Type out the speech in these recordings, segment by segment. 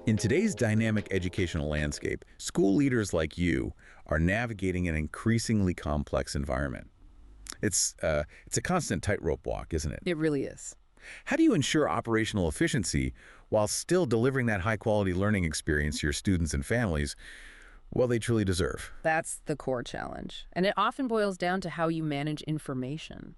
In today's dynamic educational landscape, school leaders like you are navigating an increasingly complex environment. It's a constant tightrope walk, isn't it? It really is. How do you ensure operational efficiency while still delivering that high-quality learning experience to your students and families, well, they truly deserve? That's the core challenge. And it often boils down to how you manage information.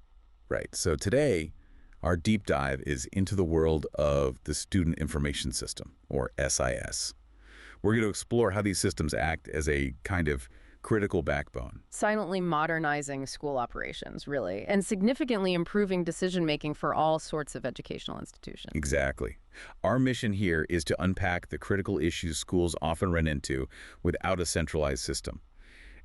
Right. So today, our deep dive is into the world of the Student Information System, or SIS. We're going to explore how these systems act as a kind of critical backbone. Silently modernizing school operations, really, and significantly improving decision-making for all sorts of educational institutions. Exactly. Our mission here is to unpack the critical issues schools often run into without a centralized system.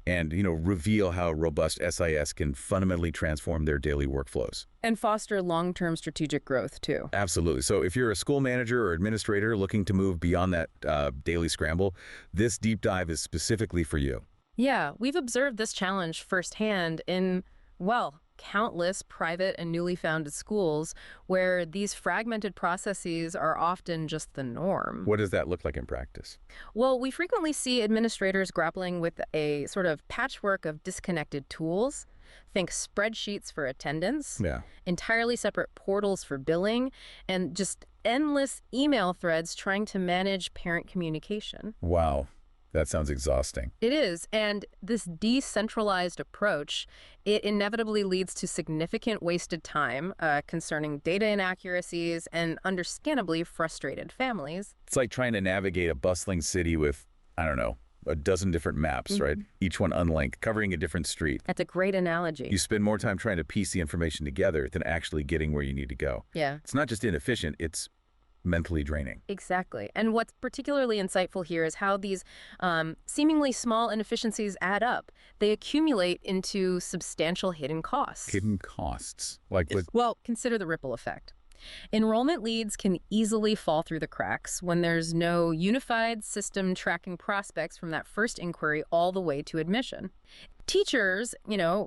And, reveal how robust SIS can fundamentally transform their daily workflows. And foster long-term strategic growth, too. Absolutely. So if you're a school manager or administrator looking to move beyond that daily scramble, this deep dive is specifically for you. Yeah, we've observed this challenge firsthand in, well, countless private and newly founded schools where these fragmented processes are often just the norm. What does that look like in practice? Well, we frequently see administrators grappling with a sort of patchwork of disconnected tools. Think spreadsheets for attendance, entirely separate portals for billing, and just endless email threads trying to manage parent communication. Wow. That sounds exhausting. It is, and this decentralized approach, it inevitably leads to significant wasted time concerning data inaccuracies and understandably frustrated families. It's like trying to navigate a bustling city with, I don't know, a dozen different maps, right? Each one unlinked, covering a different street. That's a great analogy. You spend more time trying to piece the information together than actually getting where you need to go. Yeah. It's not just inefficient, it's mentally draining. Exactly. And what's particularly insightful here is how these seemingly small inefficiencies add up. They accumulate into substantial hidden costs. Hidden costs? Like what? Well, consider the ripple effect. Enrollment leads can easily fall through the cracks when there's no unified system tracking prospects from that first inquiry all the way to admission. Teachers,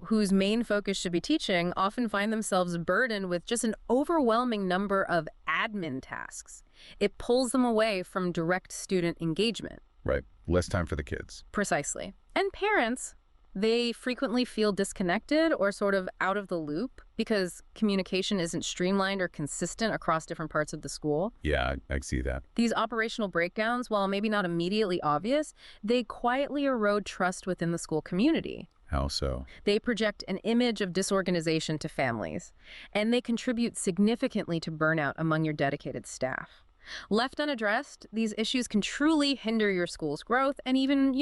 whose main focus should be teaching, often find themselves burdened with just an overwhelming number of admin tasks. It pulls them away from direct student engagement. Right. Less time for the kids. Precisely. And parents, they frequently feel disconnected or sort of out of the loop because communication isn't streamlined or consistent across different parts of the school. Yeah, I see that. These operational breakdowns, while maybe not immediately obvious, they quietly erode trust within the school community. How so? They project an image of disorganization to families, and they contribute significantly to burnout among your dedicated staff. Left unaddressed, these issues can truly hinder your school's growth and even,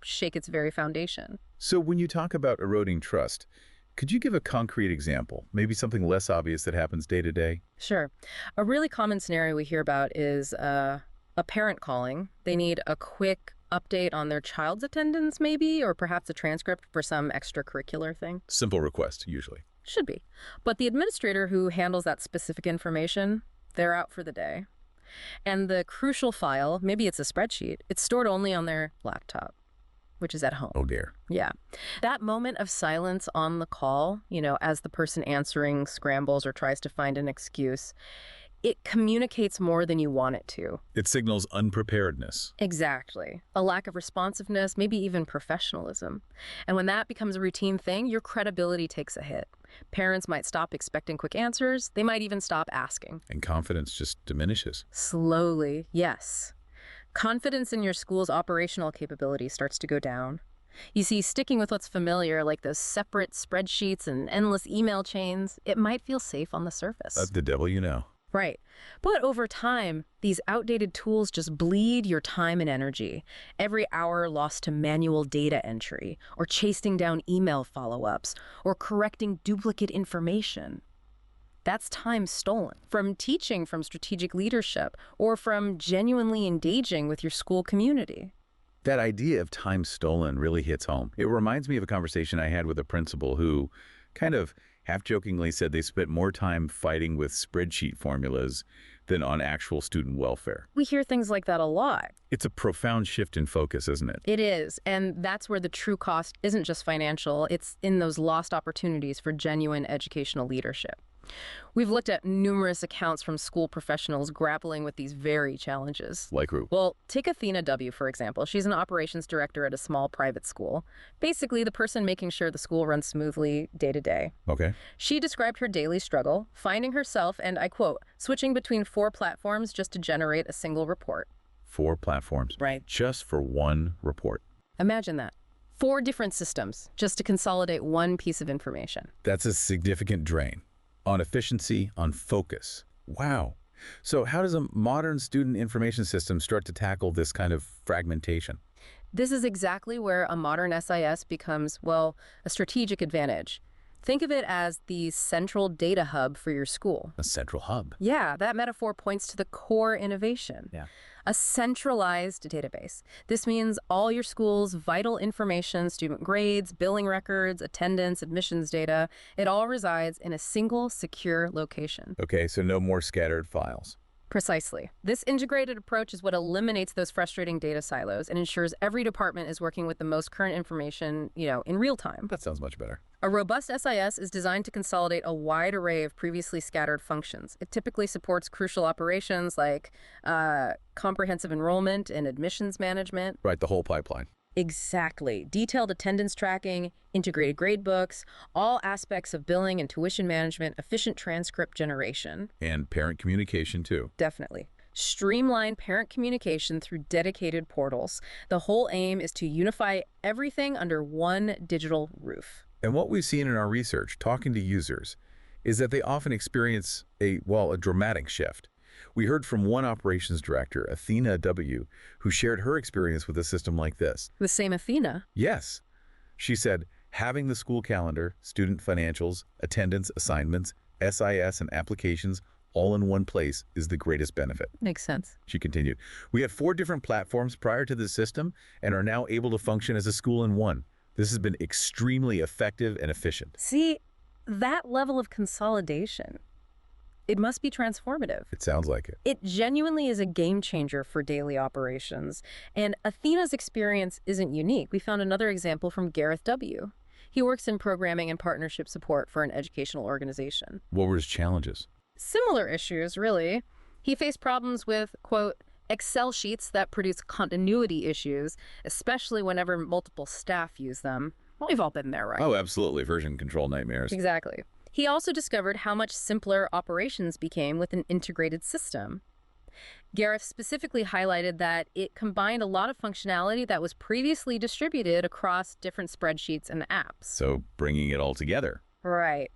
shake its very foundation. So when you talk about eroding trust, could you give a concrete example? Maybe something less obvious that happens day to day? Sure. A really common scenario we hear about is a parent calling. They need a quick update on their child's attendance, maybe, or perhaps a transcript for some extracurricular thing. Simple request, usually. Should be. But the administrator who handles that specific information, they're out for the day. And the crucial file, maybe it's a spreadsheet, it's stored only on their laptop, which is at home. Oh, dear. Yeah. That moment of silence on the call, as the person answering scrambles or tries to find an excuse, it communicates more than you want it to. It signals unpreparedness. Exactly. A lack of responsiveness, maybe even professionalism. And when that becomes a routine thing, your credibility takes a hit. Parents might stop expecting quick answers. They might even stop asking. And confidence just diminishes. Slowly, yes. Confidence in your school's operational capability starts to go down. You see, sticking with what's familiar, like those separate spreadsheets and endless email chains, it might feel safe on the surface. That's the devil you know. Right. But over time, these outdated tools just bleed your time and energy. Every hour lost to manual data entry, or chasing down email follow-ups, or correcting duplicate information. That's time stolen from teaching, from strategic leadership, or from genuinely engaging with your school community. That idea of time stolen really hits home. It reminds me of a conversation I had with a principal who kind of half-jokingly said they spent more time fighting with spreadsheet formulas than on actual student welfare. We hear things like that a lot. It's a profound shift in focus, isn't it? It is, and that's where the true cost isn't just financial, it's in those lost opportunities for genuine educational leadership. We've looked at numerous accounts from school professionals grappling with these very challenges. Like who? Well, take Athena W., for example. She's an operations director at a small private school. Basically, the person making sure the school runs smoothly day to day. Okay. She described her daily struggle, finding herself, and I quote, switching between 4 platforms just to generate a single report. 4 platforms. Right. Just for one report. Imagine that. 4 different systems just to consolidate one piece of information. That's a significant drain on efficiency, on focus. Wow. So how does a modern student information system start to tackle this kind of fragmentation? This is exactly where a modern SIS becomes, well, a strategic advantage. Think of it as the central data hub for your school. A central hub. Yeah, that metaphor points to the core innovation. Yeah. A centralized database. This means all your school's vital information, student grades, billing records, attendance, admissions data, it all resides in a single secure location. Okay, so no more scattered files. Precisely. This integrated approach is what eliminates those frustrating data silos and ensures every department is working with the most current information, in real time. That sounds much better. A robust SIS is designed to consolidate a wide array of previously scattered functions. It typically supports crucial operations like comprehensive enrollment and admissions management. Right, the whole pipeline. Exactly. Detailed attendance tracking, integrated gradebooks, all aspects of billing and tuition management, efficient transcript generation. And parent communication, too. Definitely. Streamline parent communication through dedicated portals. The whole aim is to unify everything under one digital roof. And what we've seen in our research, talking to users, is that they often experience a dramatic shift. We heard from one operations director, Athena W., who shared her experience with a system like this. The same Athena? Yes. She said, having the school calendar, student financials, attendance, assignments, SIS, and applications all in one place is the greatest benefit. Makes sense. She continued, we had 4 different platforms prior to this system and are now able to function as a school in one. This has been extremely effective and efficient. See, that level of consolidation, it must be transformative. It sounds like it. It genuinely is a game changer for daily operations. And Athena's experience isn't unique. We found another example from Gareth W. He works in programming and partnership support for an educational organization. What were his challenges? Similar issues, really. He faced problems with, quote, Excel sheets that produce continuity issues, especially whenever multiple staff use them. Well, we've all been there, right? Oh, absolutely. Version control nightmares. Exactly. He also discovered how much simpler operations became with an integrated system. Gareth specifically highlighted that it combined a lot of functionality that was previously distributed across different spreadsheets and apps. So bringing it all together. Right.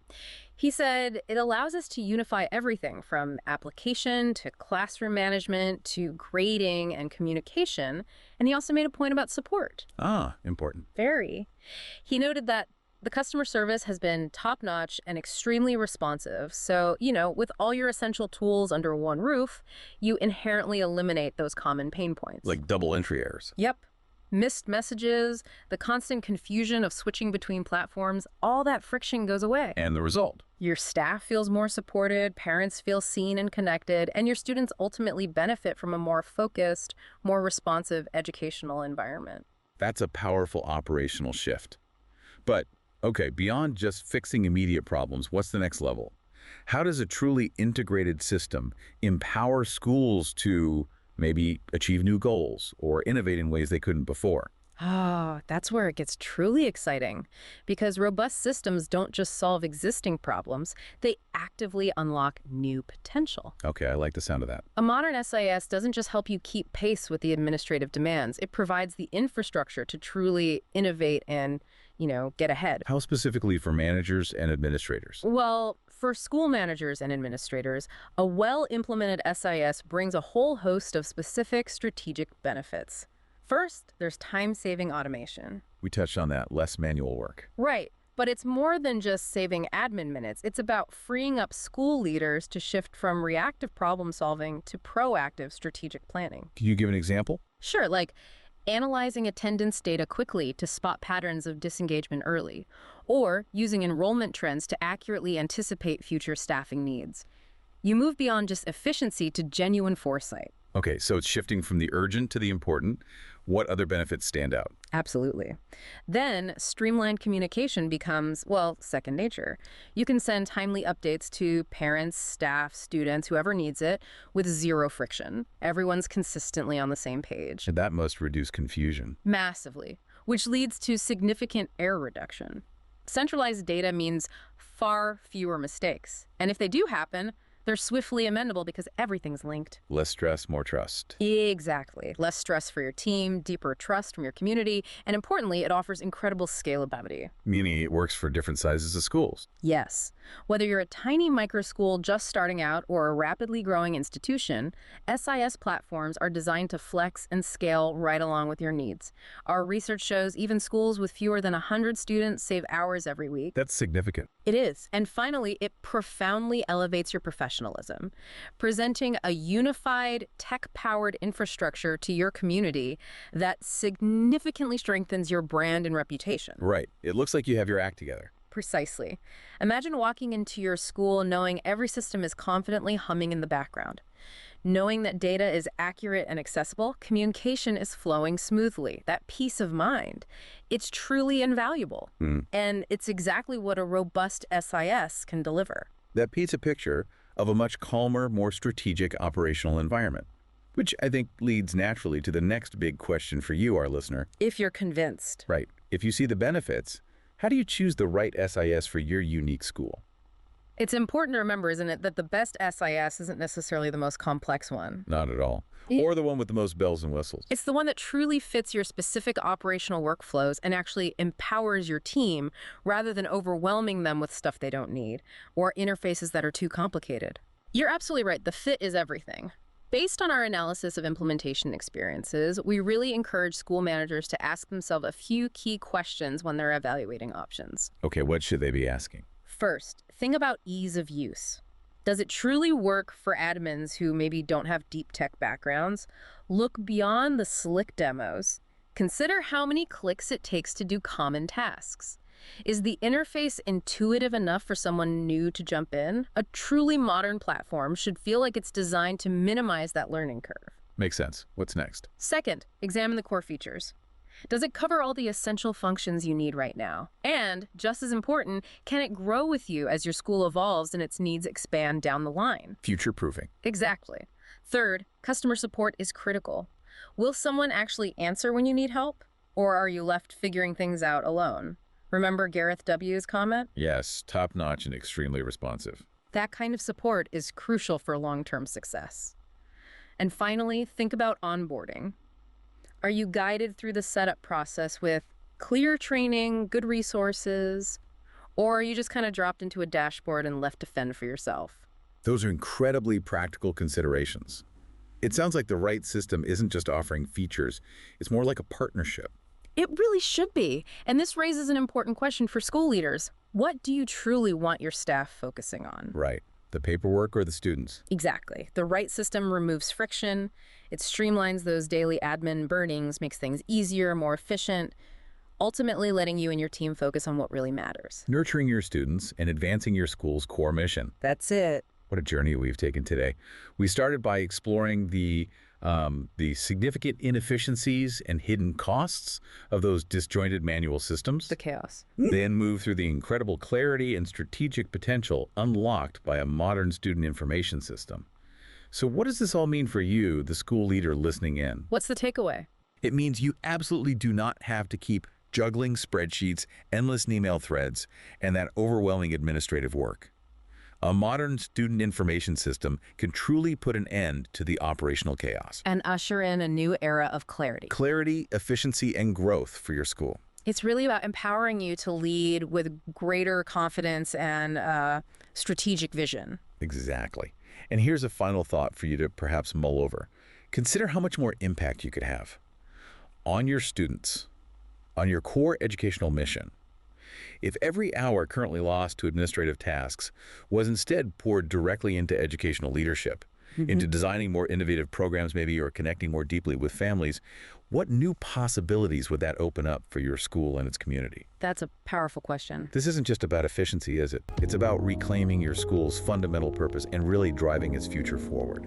He said it allows us to unify everything from application to classroom management to grading and communication. And he also made a point about support. Ah, important. Very. He noted that the customer service has been top-notch and extremely responsive. So, with all your essential tools under one roof, you inherently eliminate those common pain points. Like double entry errors. Yep. Missed messages, the constant confusion of switching between platforms, all that friction goes away. And the result? Your staff feels more supported, parents feel seen and connected, and your students ultimately benefit from a more focused, more responsive educational environment. That's a powerful operational shift. But, okay, beyond just fixing immediate problems, what's the next level? How does a truly integrated system empower schools to maybe achieve new goals or innovate in ways they couldn't before? Oh, that's where it gets truly exciting. Because robust systems don't just solve existing problems, they actively unlock new potential. Okay, I like the sound of that. A modern SIS doesn't just help you keep pace with the administrative demands. It provides the infrastructure to truly innovate and, get ahead. How specifically for managers and administrators? Well, for school managers and administrators, a well-implemented SIS brings a whole host of specific strategic benefits. First, there's time-saving automation. We touched on that, less manual work. Right, but it's more than just saving admin minutes. It's about freeing up school leaders to shift from reactive problem-solving to proactive strategic planning. Can you give an example? Sure, like analyzing attendance data quickly to spot patterns of disengagement early, or using enrollment trends to accurately anticipate future staffing needs. You move beyond just efficiency to genuine foresight. Okay, so it's shifting from the urgent to the important. What other benefits stand out? Absolutely. Then streamlined communication becomes, well, second nature. You can send timely updates to parents, staff, students, whoever needs it, with zero friction. Everyone's consistently on the same page. And that must reduce confusion. Massively, which leads to significant error reduction. Centralized data means far fewer mistakes. And if they do happen, they're swiftly amendable because everything's linked. Less stress, more trust. Exactly. Less stress for your team, deeper trust from your community, and importantly, it offers incredible scalability. Meaning it works for different sizes of schools. Yes. Whether you're a tiny micro school just starting out or a rapidly growing institution, SIS platforms are designed to flex and scale right along with your needs. Our research shows even schools with fewer than 100 students save hours every week. That's significant. It is. And finally, it profoundly elevates your professionalism, presenting a unified, tech-powered infrastructure to your community that significantly strengthens your brand and reputation. Right. It looks like you have your act together. Precisely. Imagine walking into your school knowing every system is confidently humming in the background. Knowing that data is accurate and accessible, communication is flowing smoothly. That peace of mind, it's truly invaluable. And it's exactly what a robust SIS can deliver. That paints a picture of a much calmer, more strategic operational environment, which I think leads naturally to the next big question for you, our listener. If you're convinced. Right. If you see the benefits, how do you choose the right SIS for your unique school? It's important to remember, isn't it, that the best SIS isn't necessarily the most complex one. Not at all. Or the one with the most bells and whistles. It's the one that truly fits your specific operational workflows and actually empowers your team rather than overwhelming them with stuff they don't need or interfaces that are too complicated. You're absolutely right. The fit is everything. Based on our analysis of implementation experiences, we really encourage school managers to ask themselves a few key questions when they're evaluating options. Okay, what should they be asking? First, think about ease of use. Does it truly work for admins who maybe don't have deep tech backgrounds? Look beyond the slick demos. Consider how many clicks it takes to do common tasks. Is the interface intuitive enough for someone new to jump in? A truly modern platform should feel like it's designed to minimize that learning curve. Makes sense. What's next? Second, examine the core features. Does it cover all the essential functions you need right now? And, just as important, can it grow with you as your school evolves and its needs expand down the line? Future-proofing. Exactly. Third, customer support is critical. Will someone actually answer when you need help? Or are you left figuring things out alone? Remember Gareth W.'s comment? Yes, top-notch and extremely responsive. That kind of support is crucial for long-term success. And finally, think about onboarding. Are you guided through the setup process with clear training, good resources, or are you just kind of dropped into a dashboard and left to fend for yourself? Those are incredibly practical considerations. It sounds like the right system isn't just offering features, it's more like a partnership. It really should be. And this raises an important question for school leaders. What do you truly want your staff focusing on? Right. The paperwork or the students? Exactly. The right system removes friction. It streamlines those daily admin burnings, makes things easier, more efficient, ultimately letting you and your team focus on what really matters. Nurturing your students and advancing your school's core mission. That's it. What a journey we've taken today. We started by exploring the significant inefficiencies and hidden costs of those disjointed manual systems. The chaos. Then moved through the incredible clarity and strategic potential unlocked by a modern student information system. So what does this all mean for you, the school leader listening in? What's the takeaway? It means you absolutely do not have to keep juggling spreadsheets, endless email threads, and that overwhelming administrative work. A modern student information system can truly put an end to the operational chaos. And usher in a new era of clarity. Clarity, efficiency, and growth for your school. It's really about empowering you to lead with greater confidence and strategic vision. Exactly. And here's a final thought for you to perhaps mull over. Consider how much more impact you could have on your students, on your core educational mission. If every hour currently lost to administrative tasks was instead poured directly into educational leadership, into designing more innovative programs maybe, or connecting more deeply with families, what new possibilities would that open up for your school and its community? That's a powerful question. This isn't just about efficiency, is it? It's about reclaiming your school's fundamental purpose and really driving its future forward.